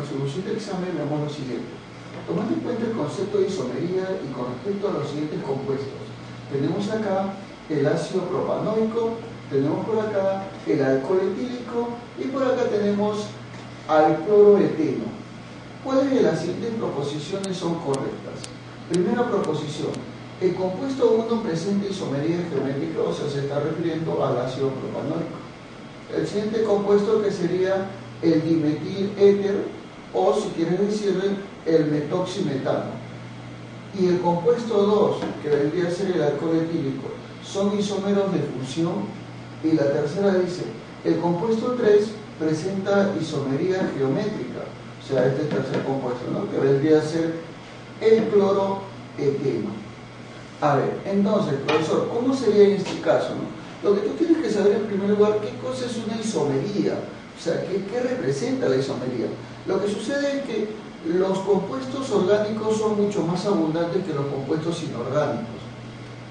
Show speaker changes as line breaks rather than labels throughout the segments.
resolución del examen vemos lo siguiente. Tomando en cuenta el concepto de isomería y con respecto a los siguientes compuestos, tenemos acá el ácido propanoico, tenemos por acá el alcohol etílico y por acá tenemos al cloroeteno. ¿Cuáles de las siguientes proposiciones son correctas? Primera proposición: el compuesto 1 presenta isomería geométrica, o sea, se está refiriendo al ácido propanoico. El siguiente compuesto, que sería el dimetil éter, o si quieres decirle el metoximetano. Y el compuesto 2, que vendría a ser el alcohol etílico, son isómeros de fusión. Y la tercera dice, el compuesto 3 presenta isomería geométrica, o sea, este tercer compuesto, ¿no?, que vendría a ser el cloroeteno. A ver, entonces, profesor, ¿cómo sería en este caso, no? Lo que tú tienes que saber en primer lugar, ¿qué cosa es una isomería? O sea, ¿qué representa la isomería? Lo que sucede es que los compuestos orgánicos son mucho más abundantes que los compuestos inorgánicos.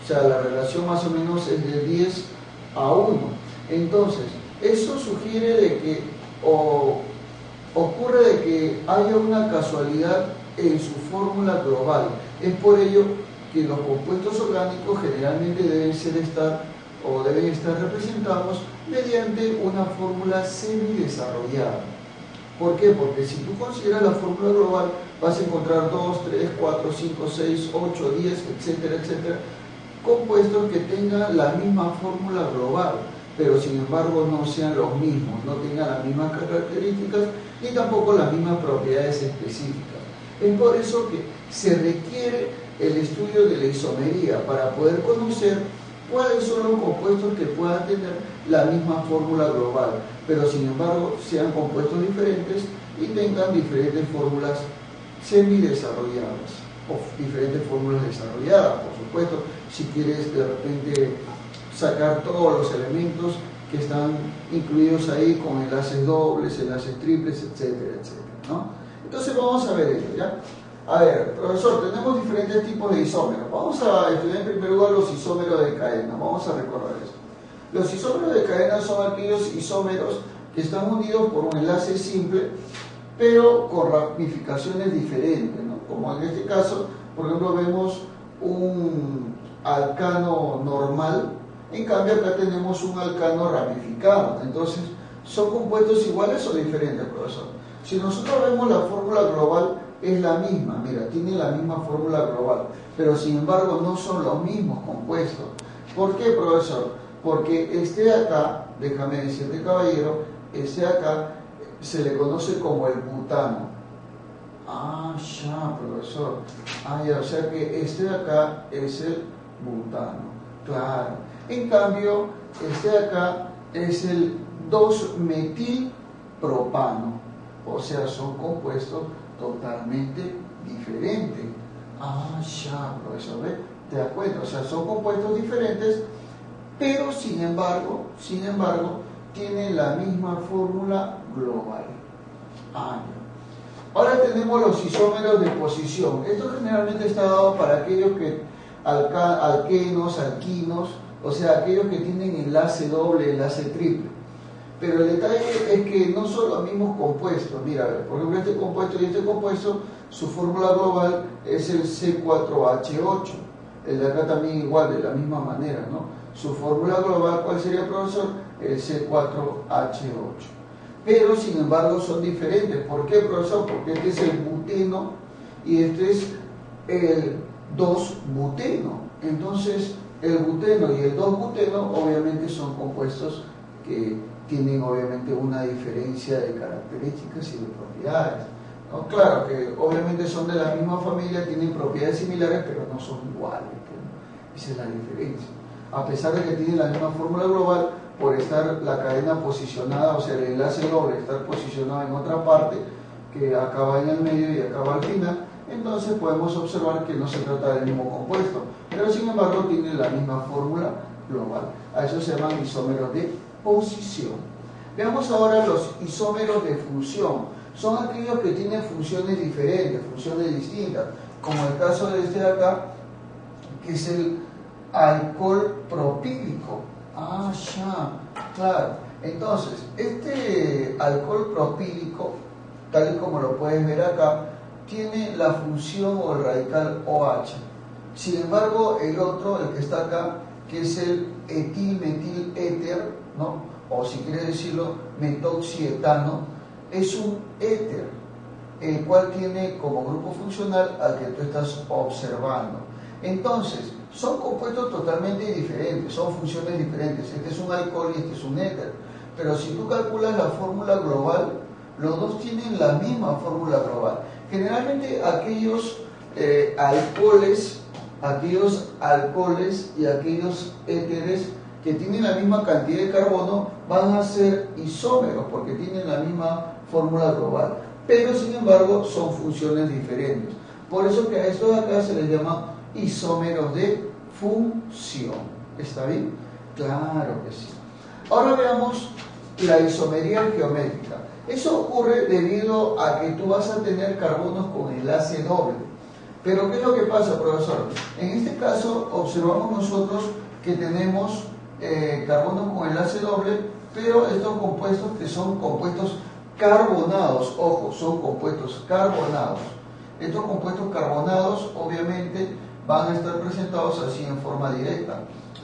O sea, la relación más o menos es de 10 a 1. Entonces, eso sugiere de que, o ocurre de que haya una casualidad en su fórmula global. Es por ello que los compuestos orgánicos generalmente deben estar representados mediante una fórmula semidesarrollada. ¿Por qué? Porque si tú consideras la fórmula global, vas a encontrar 2, 3, 4, 5, 6, 8, 10, etcétera, etcétera, compuestos que tengan la misma fórmula global, pero sin embargo no sean los mismos, no tengan las mismas características ni tampoco las mismas propiedades específicas. Es por eso que se requiere el estudio de la isomería para poder conocer cuáles son los compuestos que puedan tener la misma fórmula global, pero sin embargo sean compuestos diferentes y tengan diferentes fórmulas semidesarrolladas o diferentes fórmulas desarrolladas. Por supuesto, si quieres de repente sacar todos los elementos que están incluidos ahí con enlaces dobles, enlaces triples, etcétera, etcétera, ¿no? Entonces vamos a ver esto, ¿ya? A ver, profesor, tenemos diferentes tipos de isómeros. Vamos a estudiar en primer lugar los isómeros de cadena. Vamos a recordar esto. Los isómeros de cadena son aquellos isómeros que están unidos por un enlace simple, pero con ramificaciones diferentes, ¿no? Como en este caso, por ejemplo, vemos un alcano normal, en cambio acá tenemos un alcano ramificado. Entonces, ¿son compuestos iguales o diferentes, profesor? Si nosotros vemos la fórmula global, es la misma, mira, tiene la misma fórmula global, pero sin embargo no son los mismos compuestos. ¿Por qué, profesor? Porque este de acá, déjame decirte, caballero, este de acá se le conoce como el butano. Ah, ya, profesor. Ah, ya, o sea que este de acá es el butano, claro. En cambio, este de acá es el 2-metilpropano, o sea, son compuestos totalmente diferentes. Ah, ya, profesor, ¿ve? ¿Te das cuenta? O sea, son compuestos diferentes, pero sin embargo, tienen la misma fórmula global. Ah, ya. Ahora tenemos los isómeros de posición. Esto generalmente está dado para aquellos que alquenos, alquinos, o sea, aquellos que tienen enlace doble, enlace triple. Pero el detalle es que no son los mismos compuestos. Mira, por ejemplo, este compuesto y este compuesto, su fórmula global es el C4H8. El de acá también igual, de la misma manera, ¿no? Su fórmula global, ¿cuál sería, profesor? El C4H8. Pero, sin embargo, son diferentes. ¿Por qué, profesor? Porque este es el buteno y este es el 2-buteno. Entonces, el buteno y el 2-buteno obviamente son compuestos que tienen obviamente una diferencia de características y de propiedades, ¿no? Claro que obviamente son de la misma familia, tienen propiedades similares, pero no son iguales, ¿no? Esa es la diferencia. A pesar de que tienen la misma fórmula global, por estar la cadena posicionada, o sea, el enlace doble estar posicionado en otra parte, que acaba en el medio y acaba al final, entonces podemos observar que no se trata del mismo compuesto, pero sin embargo tienen la misma fórmula global. A eso se llaman isómeros de posición. Veamos ahora los isómeros de función. Son aquellos que tienen funciones diferentes, funciones distintas, como el caso de este de acá, que es el alcohol propílico. Ah, ya, claro. Entonces, este alcohol propílico tal y como lo puedes ver acá, tiene la función o el radical OH. Sin embargo, el otro, el que está acá, que es el etil-metil-éter, ¿no? O si quieres decirlo, metoxietano, es un éter, el cual tiene como grupo funcional al que tú estás observando. Entonces, son compuestos totalmente diferentes, son funciones diferentes. Este es un alcohol y este es un éter. Pero si tú calculas la fórmula global, los dos tienen la misma fórmula global. Generalmente aquellos alcoholes y aquellos éteres que tienen la misma cantidad de carbono van a ser isómeros porque tienen la misma fórmula global. Pero sin embargo son funciones diferentes. Por eso que a estos de acá se les llama isómeros de función. ¿Está bien? Claro que sí. Ahora veamos la isomería geométrica. Eso ocurre debido a que tú vas a tener carbonos con enlace doble. Pero ¿qué es lo que pasa, profesor? En este caso observamos nosotros que tenemos carbonos con enlace doble, pero estos compuestos que son compuestos carbonados, ojo, son compuestos carbonados. Estos compuestos carbonados obviamente van a estar presentados así en forma directa,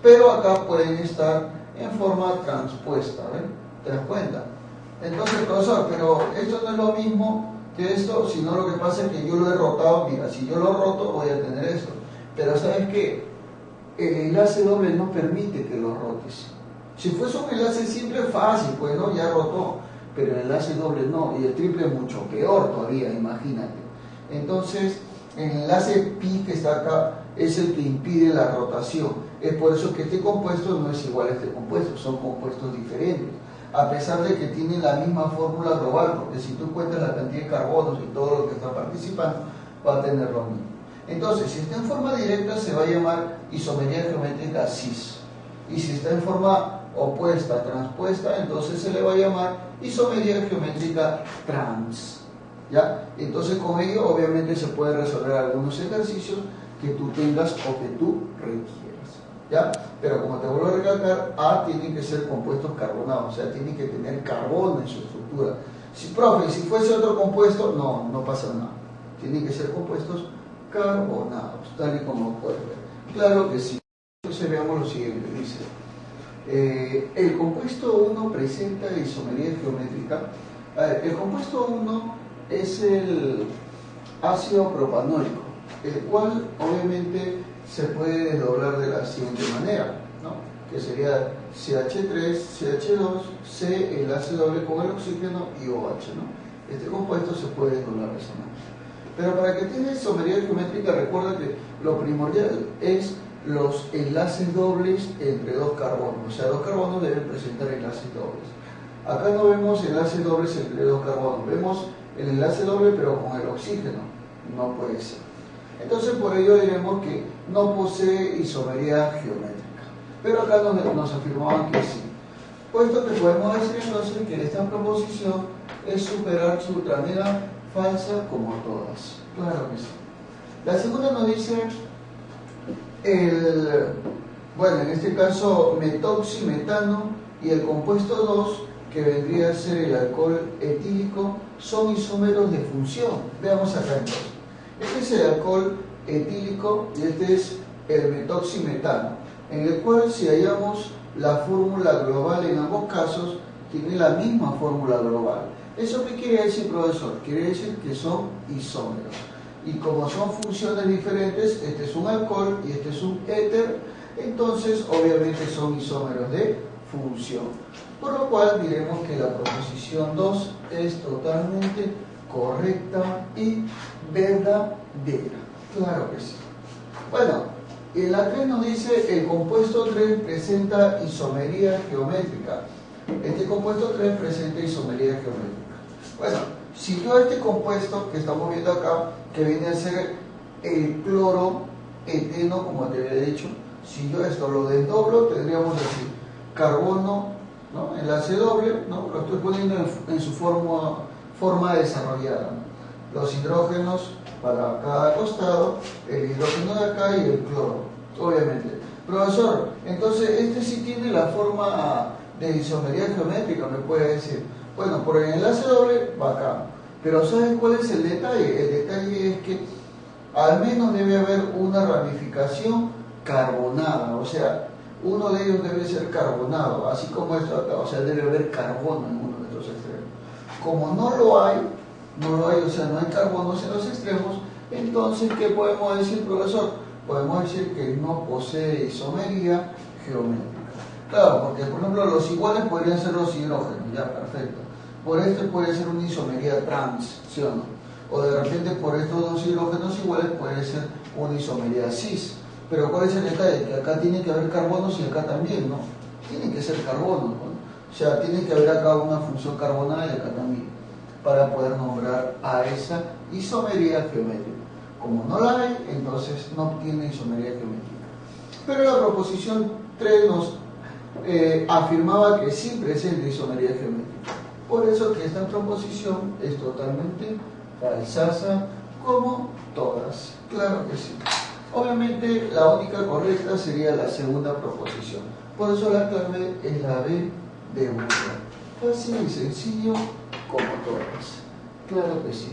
pero acá pueden estar en forma transpuesta, ¿ven? ¿Te das cuenta? Entonces, profesor, pero esto no es lo mismo que esto, sino lo que pasa es que yo lo he rotado. Mira, si yo lo roto voy a tener esto, pero ¿sabes qué? El enlace doble no permite que lo rotes. Si fuese un enlace simple, fácil, pues no, ya rotó, pero el enlace doble no, y el triple es mucho peor todavía, imagínate. Entonces, el enlace pi que está acá es el que impide la rotación. Es por eso que este compuesto no es igual a este compuesto, son compuestos diferentes, a pesar de que tienen la misma fórmula global, porque si tú cuentas la cantidad de carbonos y todo lo que está participando, va a tener lo mismo. Entonces, si está en forma directa se va a llamar isomería geométrica cis, y si está en forma opuesta, transpuesta, entonces se le va a llamar isomería geométrica trans. ¿Ya? Entonces con ello obviamente se puede resolver algunos ejercicios que tú tengas o que tú requieras, ¿ya? Pero como te vuelvo a recalcar, A tienen que ser compuestos carbonados, o sea, tienen que tener carbono en su estructura. Si, profe, si fuese otro compuesto, no pasa nada. Tienen que ser compuestos carbonados, tal y como puedes ver. Claro que sí. Entonces veamos lo siguiente, dice. El compuesto 1 presenta isomería geométrica. A ver, el compuesto 1 es el ácido propanoico, el cual obviamente se puede desdoblar de la siguiente manera, ¿no? Que sería CH3, CH2, C enlace doble con el oxígeno y OH, ¿no? Este compuesto se puede desdoblar de esa manera. Pero para que tenga isomería geométrica, recuerda que lo primordial es los enlaces dobles entre dos carbonos, o sea, dos carbonos deben presentar enlaces dobles. Acá no vemos enlaces dobles entre dos carbonos, vemos el enlace doble pero con el oxígeno, no puede ser. Entonces por ello diremos que no posee isomería geométrica, pero acá nos afirmaban que sí. Puesto que podemos decir entonces que esta proposición es superar su ultranera falsa como todas. Claro que sí. La segunda nos dice bueno, en este caso metoximetano y el compuesto 2, que vendría a ser el alcohol etílico, son isómeros de función. Veamos acá entonces. Este es el alcohol etílico y este es el metoximetano, en el cual si hallamos la fórmula global en ambos casos, tiene la misma fórmula global. ¿Eso qué quiere decir, profesor? Quiere decir que son isómeros. Y como son funciones diferentes, este es un alcohol y este es un éter, entonces obviamente son isómeros de función. Por lo cual diremos que la proposición 2 es totalmente correcta y verdadera. Claro que sí. Bueno, en la 3 nos dice el compuesto 3 presenta isomería geométrica. Este compuesto 3 presenta isomería geométrica. Bueno, si yo este compuesto que estamos viendo acá, que viene a ser el cloro eteno, como te había dicho, si yo esto lo desdoblo, tendríamos así, carbono, ¿no? Enlace doble, ¿no? Lo estoy poniendo en su forma desarrollada, ¿no? Los hidrógenos para cada costado, el hidrógeno de acá y el cloro, obviamente. Profesor, entonces este sí tiene la forma de isomería geométrica, me puede decir. Bueno, por el enlace doble va acá, Pero ¿sabes cuál es el detalle? El detalle es que al menos debe haber una ramificación carbonada, o sea, uno de ellos debe ser carbonado, así como esto acá, o sea, debe haber carbono en uno de estos extremos. Como no lo hay, o sea, no hay carbonos en los extremos, entonces, ¿qué podemos decir, profesor? Podemos decir que no posee isomería geométrica. Claro, porque por ejemplo los iguales podrían ser los hidrógenos, ya, perfecto. Por este puede ser una isomería trans, ¿sí o no? O de repente por estos dos hidrógenos iguales puede ser una isomería cis. Pero ¿cuál es el detalle? Que acá tiene que haber carbonos y acá también, ¿no? Tienen que ser carbonos, ¿no? O sea, tiene que haber acá una función carbonada y acá también, para poder nombrar a esa isomería geométrica. Como no la hay, entonces no tiene isomería geométrica. Pero la proposición 3 nos afirmaba que sí presenta isomería geométrica. Por eso que esta proposición es totalmente falsaza, como todas. Claro que sí. Obviamente la única correcta sería la segunda proposición. Por eso la clave es la B de Burda. Fácil y sencillo como todas. Claro que sí.